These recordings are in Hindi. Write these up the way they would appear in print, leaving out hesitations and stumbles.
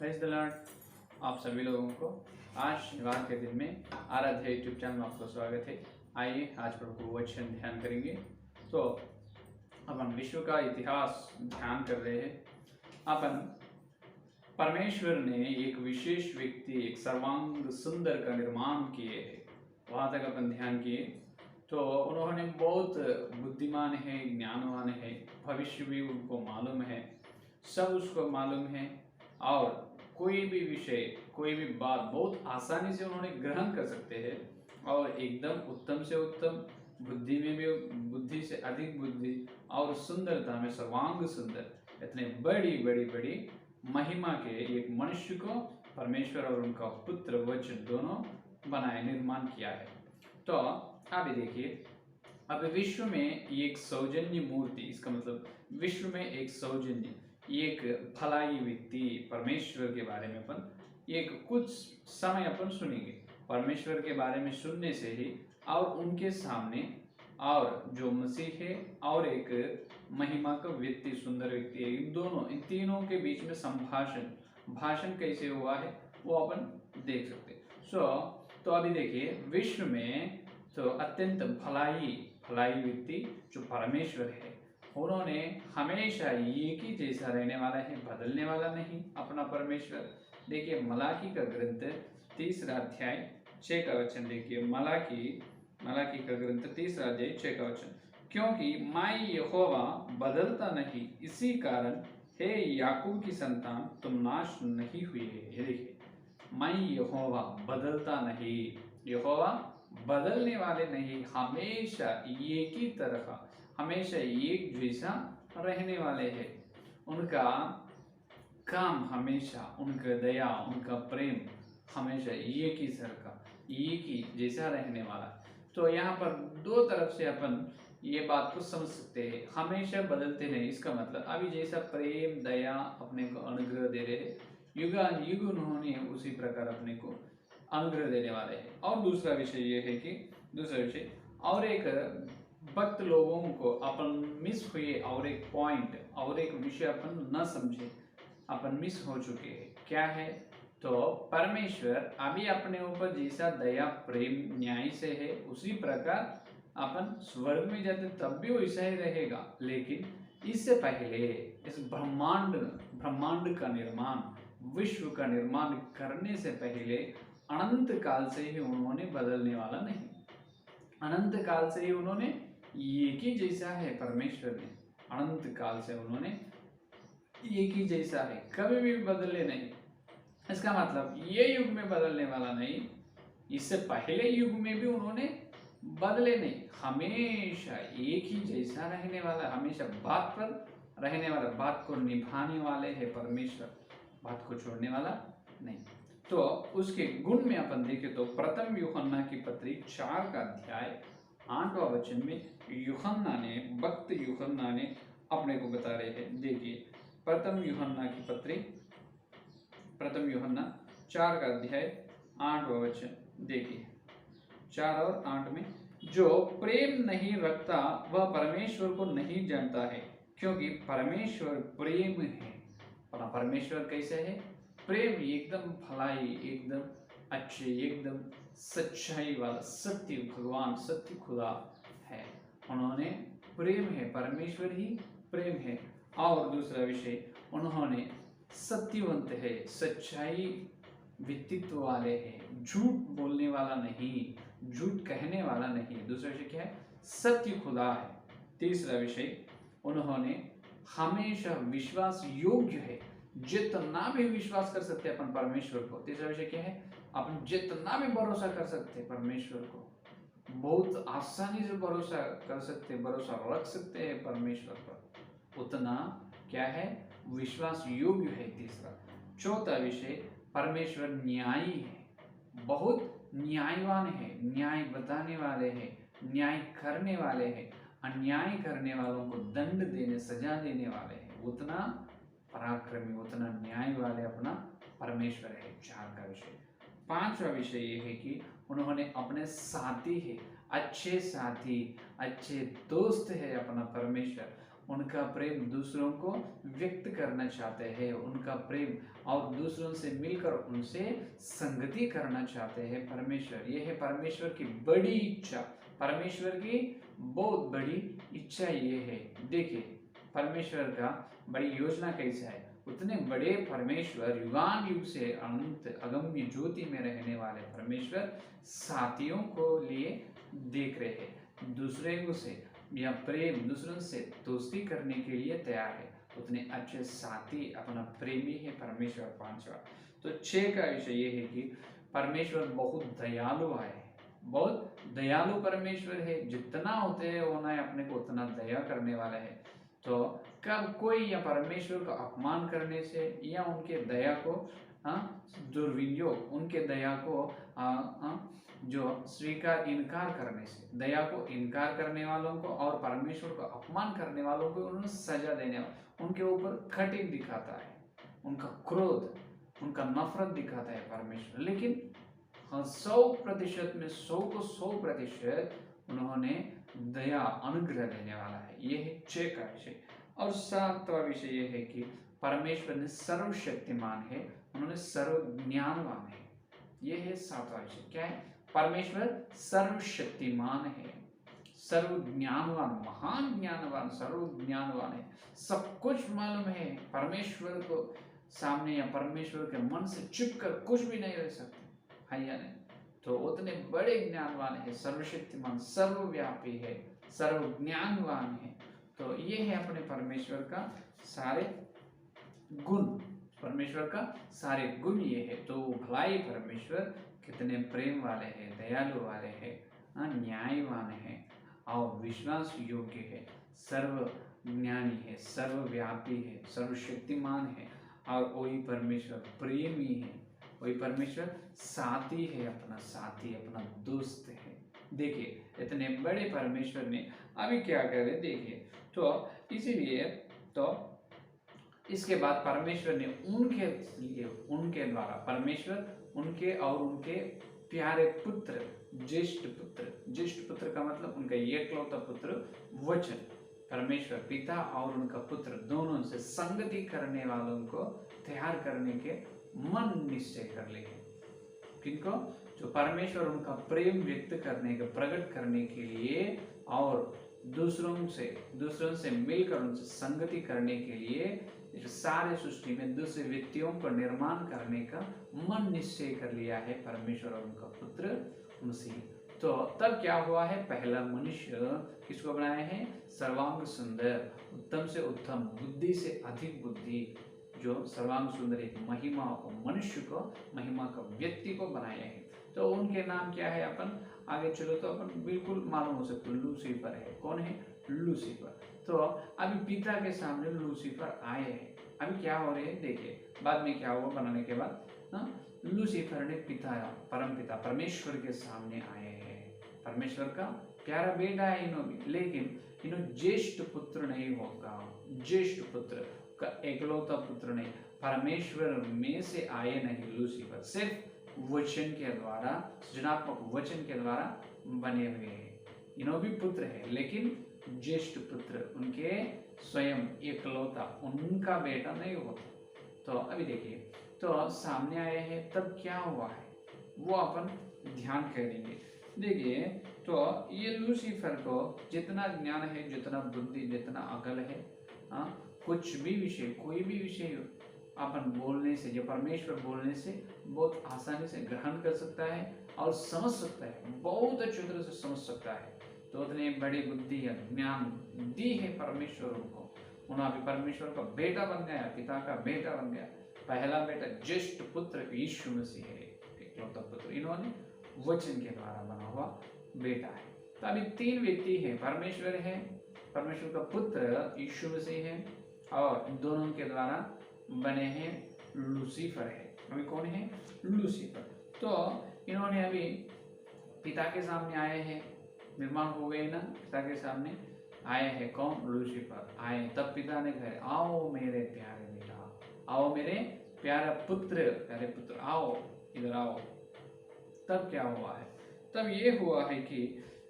Praise the Lord. आप सभी लोगों को आज शनिवार के दिन में आराध्य यूट्यूब चैनल में आपका स्वागत है। आइए आज प्रभु वचन ध्यान करेंगे। तो अपन विश्व का इतिहास ध्यान कर रहे हैं। अपन परमेश्वर ने एक विशेष व्यक्ति, एक सर्वांग सुंदर का निर्माण किए है, वहाँ तक अपन ध्यान किए। तो उन्होंने बहुत बुद्धिमान है, ज्ञानवान है, भविष्य भी उनको मालूम है, सब उसको मालूम है और कोई भी विषय, कोई भी बात बहुत आसानी से उन्होंने ग्रहण कर सकते हैं और एकदम उत्तम से उत्तम, बुद्धि में भी बुद्धि से अधिक बुद्धि और सुंदरता में सर्वांग सुंदर, इतने बड़ी बड़ी बड़ी महिमा के एक मनुष्य को परमेश्वर और उनका पुत्र वचन दोनों बनाए, निर्माण किया है। तो अभी देखिए, अब विश्व में एक सौजन्य मूर्ति, इसका मतलब विश्व में एक सौजन्य, एक भलाई व्यक्ति परमेश्वर के बारे में अपन एक कुछ समय अपन सुनेंगे। परमेश्वर के बारे में सुनने से ही और उनके सामने और जो मसीह है और एक महिमा का व्यक्ति, सुंदर व्यक्ति है, इन तीनों के बीच में भाषण कैसे हुआ है वो अपन देख सकते हैं। तो अभी देखिए, विश्व में तो अत्यंत भलाई व्यक्ति जो परमेश्वर है, उन्होंने हमेशा एक ही जैसा रहने वाला है, बदलने वाला नहीं अपना परमेश्वर। देखिए मलाकी का ग्रंथ 3 अध्याय 6 का वचन देखिए। मलाकी का ग्रंथ 3 अध्याय 6 का वचन, क्योंकि मैं यहोवा बदलता नहीं, इसी कारण हे याकूब की संतान तुम नाश नहीं हुए। ये देखिए, मैं यहोवा बदलता नहीं, यहोवा बदलने वाले नहीं, हमेशा एक ही तरह, हमेशा एक जैसा रहने वाले हैं। उनका काम हमेशा, उनका दया, उनका प्रेम हमेशा एक ही सर का, एक ही जैसा रहने वाला। तो यहाँ पर दो तरफ से अपन ये बात को समझ सकते हैं, हमेशा बदलते नहीं। इसका मतलब अभी जैसा प्रेम दया अपने को अनुग्रह दे रहे हैं, युगानुयुग उन्होंने उसी प्रकार अपने को अनुग्रह देने वाले हैं। और दूसरा विषय ये है कि और एक भक्त लोगों को अपन मिस हुए और एक पॉइंट और एक विषय अपन न समझे, अपन मिस हो चुके हैं। क्या है? तो परमेश्वर अभी अपने ऊपर जैसा दया प्रेम न्याय से है, उसी प्रकार अपन स्वर्ग में जाते तब भी वैसा ही रहेगा। लेकिन इससे पहले इस ब्रह्मांड का निर्माण, विश्व का निर्माण करने से पहले अनंत काल से ही उन्होंने बदलने वाला नहीं, अनंत काल से ही उन्होंने एक ही जैसा है। परमेश्वर ने अनंत काल से उन्होंने एक ही जैसा है, कभी भी बदले नहीं। इसका मतलब ये युग में बदलने वाला नहीं, इससे पहले युग में भी उन्होंने बदले नहीं, हमेशा एक ही जैसा रहने वाला, हमेशा बात पर रहने वाला, बात को निभाने वाले है परमेश्वर, बात को छोड़ने वाला नहीं। तो उसके गुण में अपन देखें तो प्रथम यूहन्ना की पत्री 4 का अध्याय 8वां वचन में भक्त यूहन्ना ने अपने को बता रहे हैं। देखिए प्रथम यूहन्ना की पत्री, प्रथम यूहन्ना 4 का अध्याय 8वां वचन देखिए, 4 और 8 में, जो प्रेम नहीं रखता वह परमेश्वर को नहीं जानता है, क्योंकि परमेश्वर प्रेम है। परमेश्वर कैसे है? प्रेम, एकदम भलाई, एकदम अच्छे, एकदम सच्चाई वाला, सत्य भगवान, सत्य खुदा है। उन्होंने प्रेम है, परमेश्वर ही प्रेम है। और दूसरा विषय, उन्होंने सत्यवंत है, सच्चाई व्यक्तित्व वाले हैं, झूठ बोलने वाला नहीं, झूठ कहने वाला नहीं। दूसरा विषय क्या है? सत्य खुदा है। तीसरा विषय, उन्होंने हमेशा विश्वास योग्य है, जितना भी विश्वास कर सकते हैं अपन परमेश्वर को। तीसरा विषय क्या है? अपन जितना भी भरोसा कर सकते हैं परमेश्वर को, बहुत आसानी से भरोसा कर सकते हैं, भरोसा रख सकते हैं परमेश्वर पर, उतना क्या है? विश्वास योग्य है। तीसरा, चौथा विषय, परमेश्वर न्यायी है, बहुत न्यायवान है, न्याय बताने वाले हैं, न्याय करने वाले हैं, अन्याय करने वालों को दंड देने, सजा देने वाले हैं, उतना पराक्रमी, उतना न्याय वाले अपना परमेश्वर है। 4 का विषय। 5वां विषय ये है कि उन्होंने अपने साथी है, अच्छे साथी, अच्छे दोस्त है अपना परमेश्वर, उनका प्रेम दूसरों को व्यक्त करना चाहते हैं, उनका प्रेम और दूसरों से मिलकर उनसे संगति करना चाहते हैं परमेश्वर। ये है परमेश्वर की बड़ी इच्छा, परमेश्वर की बहुत बड़ी इच्छा ये है। देखिए परमेश्वर का बड़ी योजना कैसा है। उतने बड़े परमेश्वर, युगान युग से अनंत अगम्य ज्योति में रहने वाले परमेश्वर साथियों को लिए देख रहे हैं, दूसरे को से या प्रेम दूसरों से दोस्ती करने के लिए तैयार है। उतने अच्छे साथी अपना प्रेमी है परमेश्वर। पांचवा तो 6 का विषय ये है कि परमेश्वर बहुत दयालु है, बहुत दयालु परमेश्वर है। जितना होते हैं वो ना अपने को उतना दया करने वाला है। तो कब कोई या परमेश्वर का अपमान करने से या उनके दया को दुर्विनियोग, उनके दया को जो स्वीकार इनकार करने से, दया को इनकार करने वालों को और परमेश्वर को अपमान करने वालों को उन्हें सजा देने वाला, उनके ऊपर कठिन दिखाता है, उनका क्रोध, उनका नफरत दिखाता है परमेश्वर। लेकिन 100% में 100 को 100% उन्होंने दया अनुग्रह देने वाला है। ये है 6 का विषय। और 7वां विषय ये है कि परमेश्वर ने सर्वशक्तिमान है, उन्होंने सर्वज्ञानवान है। ये है 7वां विषय। क्या है? परमेश्वर सर्वशक्तिमान है, सर्वज्ञानवान, महान ज्ञानवान, सर्वज्ञानवान है। सब कुछ मालूम है परमेश्वर को सामने या परमेश्वर के मन से छिपकर कुछ भी नहीं रह सकते, है या नहीं? तो उतने बड़े ज्ञानवान है, सर्वशक्तिमान, सर्वव्यापी है, सर्वज्ञानवान है। तो ये है अपने परमेश्वर का सारे गुण, परमेश्वर का सारे गुण ये है। तो भलाई परमेश्वर कितने प्रेम वाले हैं, दयालु वाले हैं, न्यायवान है और विश्वास योग्य है, सर्वज्ञानी है, सर्वव्यापी है, सर्वशक्तिमान है और वही परमेश्वर प्रेमी है, वही परमेश्वर साथी है, अपना साथी, अपना दोस्त है। देखिए इतने बड़े परमेश्वर ने अभी क्या करे देखिए। तो इसीलिए तो इसके बाद परमेश्वर ने उनके लिए, उनके द्वारा परमेश्वर उनके और उनके प्यारे पुत्र, ज्येष्ठ पुत्र का मतलब उनका एकलौता पुत्र वचन, परमेश्वर पिता और उनका पुत्र दोनों से संगति करने वालों को तैयार करने के मन निश्चय कर ले। किनको? जो परमेश्वर उनका प्रेम व्यक्त करने का, प्रकट करने के लिए और दूसरों से मिलकर उनसे संगति करने के लिए सारे सृष्टि में दूसरे व्यक्तियों को निर्माण करने का मन निश्चय कर लिया है परमेश्वर और उनका पुत्र मसीह। तो तब क्या हुआ है? पहला मनुष्य किसको बनाया है? सर्वांग सुंदर, उत्तम से उत्तम, बुद्धि से अधिक बुद्धि, जो सर्वांग सुंदर एक महिमा को, मनुष्य को, महिमा का व्यक्ति को बनाया है। तो उनके नाम क्या है? अपन आगे चलो तो अपन बिल्कुल मालूम हो सकते, लूसीफर है। कौन है? लूसीफर। तो अभी पिता के सामने लूसीफर आए हैं। अभी क्या हो रहे हैं देखिए, बाद में क्या हुआ बनाने के बाद लूसीफर ने पिता, परम पिता परमेश्वर के सामने आए हैं। परमेश्वर का प्यारा बेटा है इन्हों भी, लेकिन इन्हों ज्येष्ठ पुत्र नहीं होगा, ज्येष्ठ पुत्र का एकलौता पुत्र नहीं, परमेश्वर में से आए नहीं लूसीफर, सिर्फ वचन के द्वारा, सृजनात्मक वचन के द्वारा बने हुए हैं। इन्हों भी पुत्र है लेकिन ज्येष्ठ पुत्र, उनके स्वयं एकलौता, उनका बेटा नहीं होता। तो अभी देखिए, तो सामने आए हैं तब क्या हुआ है वो अपन ध्यान करेंगे। देखिए तो ये लूसीफर को जितना ज्ञान है, जितना बुद्धि, जितना अकल है, कुछ भी विषय, कोई भी विषय अपन बोलने से, जो परमेश्वर बोलने से बहुत आसानी से ग्रहण कर सकता है और समझ सकता है, बहुत अच्छी तरह से समझ सकता है। तो उतनी बड़ी बुद्धि या ज्ञान दी है परमेश्वर उनको। उन्होंने भी परमेश्वर का बेटा बन गया, पिता का बेटा बन गया। पहला बेटा ज्येष्ठ पुत्र यीशु मसीह है, एकलौता पुत्र, इन्होंने वचन के द्वारा बना हुआ बेटा है। तो अभी 3 व्यक्ति हैं, परमेश्वर है, परमेश्वर का पुत्र यीशु मसीह है और दोनों के द्वारा बने हैं लूसीफर है। अभी कौन है? लूसीफर। तो इन्होंने अभी पिता के सामने आए हैं, निर्माण हो गए ना, पिता के सामने आए हैं। कौन? लूसीफर आए। तब पिता ने कहा, आओ मेरे प्यारे बेटा, आओ मेरे प्यारे पुत्र, आओ इधर आओ। तब क्या हुआ है? तब ये हुआ है कि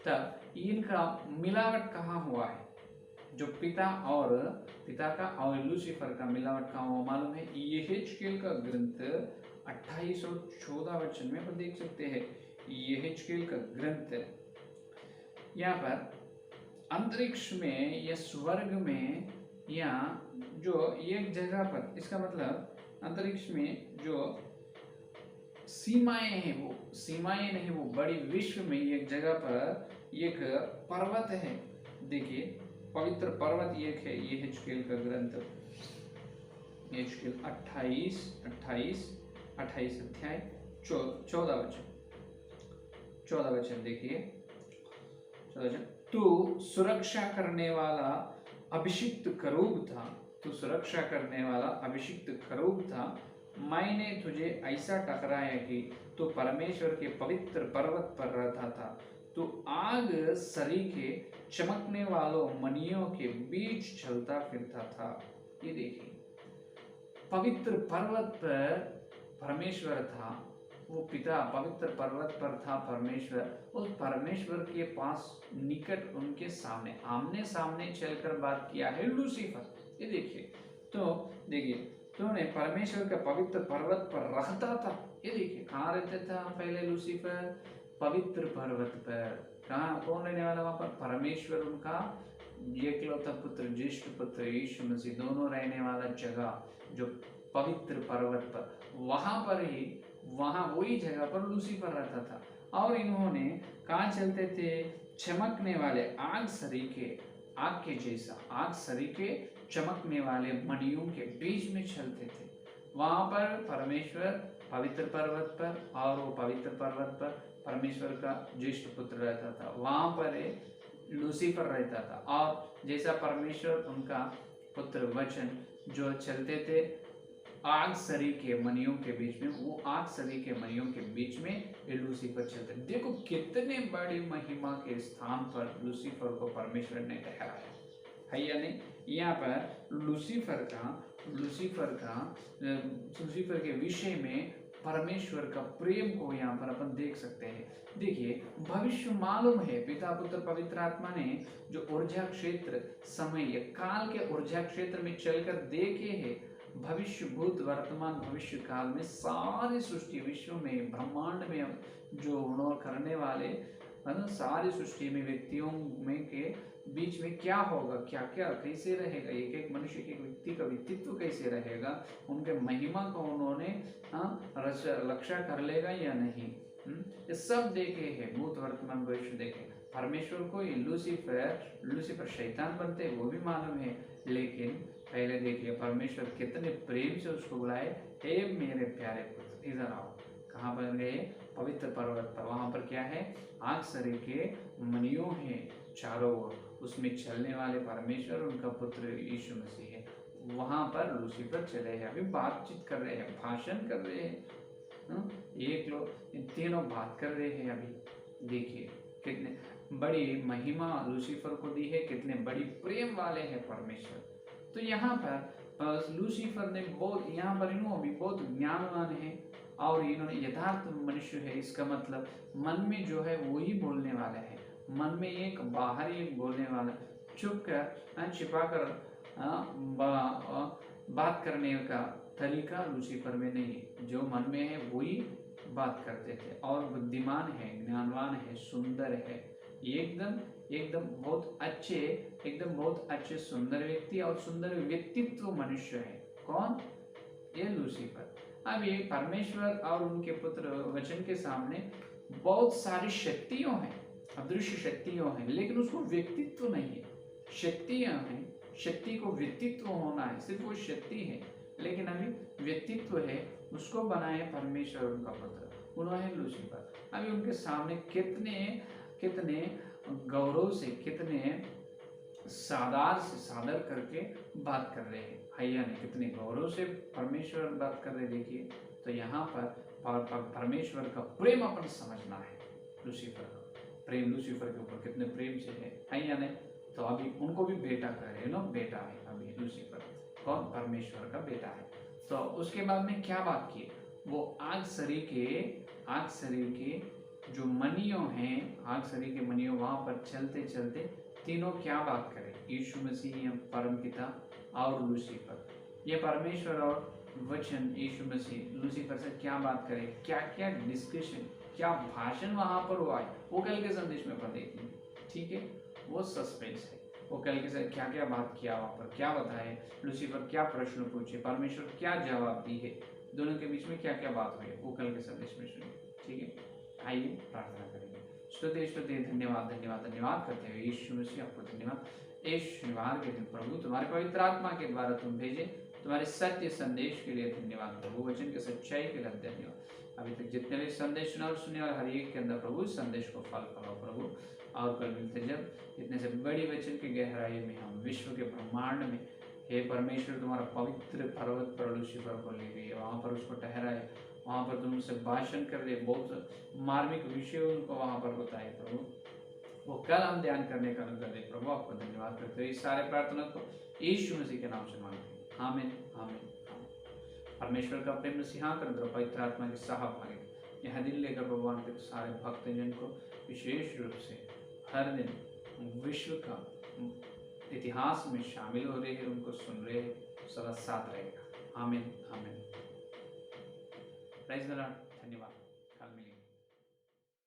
तब इनका मिलावट कहाँ हुआ है? जो पिता का और लूसीफर का मिलावट का वो मालूम है। यहेजकेल का ग्रंथ 28 और 14 वचन में अपन देख सकते हैं। यहेजकेल का ग्रंथ यहाँ पर अंतरिक्ष में या स्वर्ग में या जो एक जगह पर, इसका मतलब अंतरिक्ष में जो सीमाएं हैं वो सीमाएं नहीं, वो बड़ी विश्व में एक जगह पर एक पर्वत है। देखिए पवित्र पर्वत एक है। ये यहेजकेल का ग्रंथ यहेजकेल 28 अध्याय 14 वचन देखिए। 14 वचन, तू सुरक्षा करने वाला अभिषिक्त करूब था, तू सुरक्षा करने वाला अभिषिक्त करूब था। मैंने तुझे ऐसा टकराया कि तू परमेश्वर के पवित्र पर्वत पर रहता था। तू आग सरीखे चमकने वालों मणियों के बीच चलता फिरता था। ये देखिए पवित्र पर्वत पर परमेश्वर था, वो पिता पवित्र पर्वत पर था परमेश्वर। उस परमेश्वर के पास निकट उनके सामने आमने सामने चलकर बात किया है लूसीफर। ये देखिए तूने परमेश्वर का पवित्र पर्वत पर रहता था। ये देखिए कहाँ रहता था पहले लूसीफर? पवित्र पर्वत पर। कहाँ कौन रहने वाला वहां पर? परमेश्वर, उनका एकलौता पुत्र, ज्येष्ठ पुत्र यीशु मसीह, दोनों रहने वाला जगह जो पवित्र पर्वत पर, वहां पर ही वहां वही जगह पर लूसीफर रहता था। और इन्होंने कहाँ चलते थे? चमकने वाले आग सरीखे, आग के जैसा आग सरीखे चमकने वाले मणियों के बीच में चलते थे। वहां पर परमेश्वर पवित्र पर्वत पर, और वो पवित्र पर्वत पर परमेश्वर का ज्येष्ठ पुत्र रहता था, वहां पर लूसीफर रहता था। और जैसा परमेश्वर उनका पुत्र वचन जो चलते थे आग सरी के मणियों के बीच में, वो आग सरी के मणियों के बीच में ये लूसीफर चलते। देखो कितने बड़ी महिमा के स्थान पर लूसीफर को परमेश्वर ने ठहराया है या नहीं। यहाँ पर लूसीफर के विषय में परमेश्वर का प्रेम को यहाँ पर अपन देख सकते हैं। देखिए भविष्य मालूम है, पिता पुत्र पवित्र आत्मा ने जो ऊर्जा क्षेत्र, समय या काल के ऊर्जा क्षेत्र में चलकर देखे हैं, भविष्य, भूत, वर्तमान, भविष्य काल में सारी सृष्टि, विश्व में, ब्रह्मांड में जो उन्होंने करने वाले सारी सृष्टि में व्यक्तियों में के बीच में क्या होगा, क्या क्या कैसे रहेगा, एक एक मनुष्य के व्यक्ति का व्यक्तित्व कैसे रहेगा, उनके महिमा को उन्होंने रक्षा कर लेगा या नहीं, ये सब देखे हैं। भूत वर्तमान भविष्य देखे। परमेश्वर को लूसीफर शैतान बनते वो भी मालूम है, लेकिन पहले देखिए परमेश्वर कितने प्रेम से उसको बुलाए, हे मेरे प्यारे पुत्र इधर आओ। कहाँ पर गए? पवित्र पर्वत पर। वहां पर क्या है? आग सरी के मणियों है चारों ओर, उसमें चलने वाले परमेश्वर, उनका पुत्र यीशु मसीह है। वहां पर लूसीफर चले हैं, अभी बातचीत कर रहे हैं, भाषण कर रहे हैं, एक लोग इन तीनों बात कर रहे हैं। अभी देखिए कितने बड़ी महिमा लूसीफर को दी है, कितने बड़ी प्रेम वाले हैं परमेश्वर। तो यहाँ पर लूसीफर ने बहुत, यहाँ पर इन्होंने भी बहुत ज्ञानवान है और इन्होंने यथार्थ मनुष्य है। इसका मतलब मन में जो है वो ही बोलने वाला है, मन में एक बाहर ही बोलने वाला, चुप कर छिपा कर बात करने का तरीका लूसीफर में नहीं है। जो मन में है वही बात करते थे। और बुद्धिमान है, ज्ञानवान है, सुंदर है, एकदम बहुत अच्छे सुंदर व्यक्ति और सुंदर व्यक्तित्व मनुष्य है। कौन? ये लूसीफर। अब ये परमेश्वर और उनके पुत्र वचन के सामने बहुत सारी शक्तियां हैं, अदृश्य शक्तियां हैं, लेकिन उसको व्यक्तित्व नहीं है। शक्तियां हैं, शक्ति को व्यक्तित्व होना है, सिर्फ वो शक्ति है, लेकिन अभी व्यक्तित्व है, उसको बनाए परमेश्वर उनका पुत्र, उन्होंने लूसीफर। अभी उनके सामने कितने गौरव से, कितने सादर करके बात कर रहे हैं। हैया ने कितने गौरव से परमेश्वर बात कर रहे। देखिए तो यहाँ पर परमेश्वर का प्रेम अपन समझना है। लूसीफर का प्रेम, लूसीफर के ऊपर कितने प्रेम से है हैया ने। तो अभी उनको भी बेटा कह रहे हैं ना, बेटा है अभी लूसीफर। कौन? परमेश्वर का बेटा है। तो उसके बाद में क्या बात की? वो आग शरीर के जो मनियों हैं, आग सरी के मनियों, वहां पर चलते चलते तीनों क्या बात करें, यीशु मसीह या परम पिता और लूसीफर। ये परमेश्वर और वचन यीशु मसीह लूसीफर से क्या बात करे, क्या क्या डिस्कशन, क्या भाषण वहां पर हुआ है, वो कल के संदेश में अपन देखेंगे। ठीक है, वो सस्पेंस है। वो कल के क्या क्या बात किया, वहां पर क्या बताए, लूसीफर क्या प्रश्न पूछे, परमेश्वर क्या जवाब दी है, दोनों के बीच में क्या क्या बात हुई, वो कल के संदेश में सुनिए। ठीक है, आइए प्रार्थना करेंगे। स्तुति स्तुति धन्यवाद धन्यवाद धन्यवाद करते हुए यीशु मसीह आपको धन्यवाद। इस शनिवार के दिन प्रभु तुम्हारे पवित्र आत्मा के द्वारा तुम भेजे, तुम्हारे सत्य संदेश के लिए धन्यवाद प्रभु, वचन के सच्चाई के लिए धन्यवाद। अभी तक जितने भी संदेश सुना और सुने और हर एक के अंदर प्रभु इस संदेश को फल फलाओ प्रभु। और कल मिलते जब इतने से बड़ी वचन की गहराई में हम विश्व के ब्रह्मांड में, हे परमेश्वर तुम्हारा पवित्र पर्वत पर लूसीफर को ले गए, वहां पर उसको ठहराए, वहां पर तुम उससे भाषण कर रहे, बहुत मार्मिक विषय उनको वहां पर बताए प्रभु। वो कल हम ध्यान करने का अनुग्रह दे प्रभु। आपको धन्यवाद करते हुए इस सारे प्रार्थना को यीशु मसीह के नाम से मांगते हैं, आमीन आमीन आमीन। परमेश्वर का प्रेम सिंहासन करो, पवित्र आत्मा के सहभागी यह दिन लेकर भगवान के सारे भक्तजन को विशेष रूप से हर दिन विश्व का इतिहास में शामिल हो रहे हैं, उनको सुन रहे हैं, सदा साथ रहेगा। आमीन आमीन। Praise the Lord. धन्यवाद।